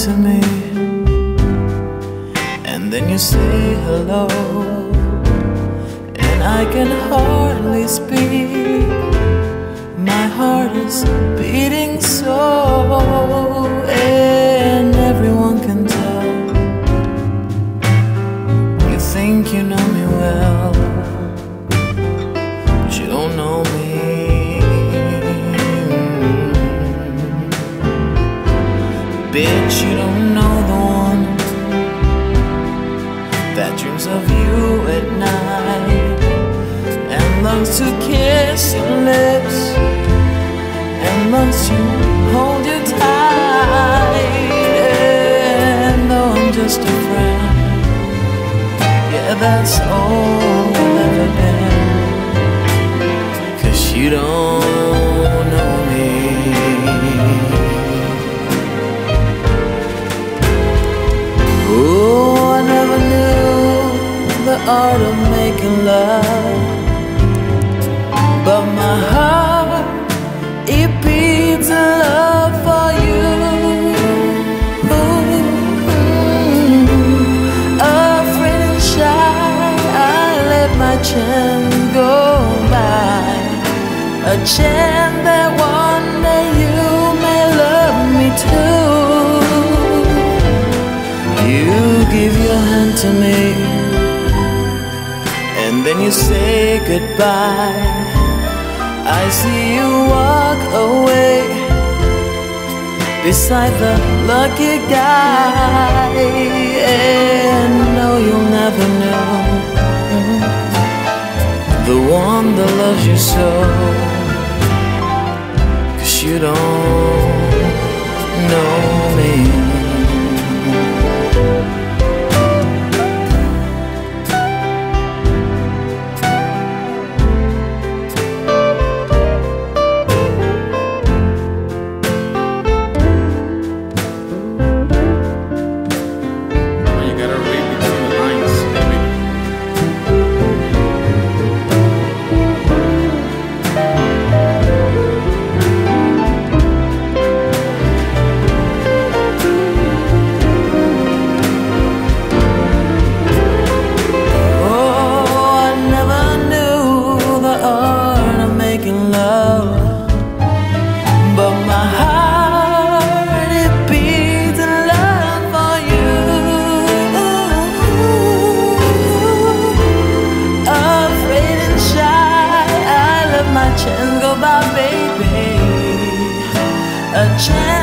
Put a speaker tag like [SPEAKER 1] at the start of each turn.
[SPEAKER 1] to me, and then you say hello, and I can hardly speak. My heart is beating so, and everyone can tell. You think you know me well, but you don't know me. Bitch, you don't know the one that dreams of you at night and longs to kiss your lips and longs to hold you tight. And though I'm just a friend, yeah, that's all I've ever been. 'Cause you don't know me. Oh, I never knew the art of making love, but my heart, it beats love for you. Afraid and shy, I let my chance go by, a chance that one day you may love me too. You give your hand to me, and then you say goodbye. I see you walk away beside the lucky guy, and no, you'll never know the one that loves you so. 'Cause you don't know me. Chance go by, baby, a chance.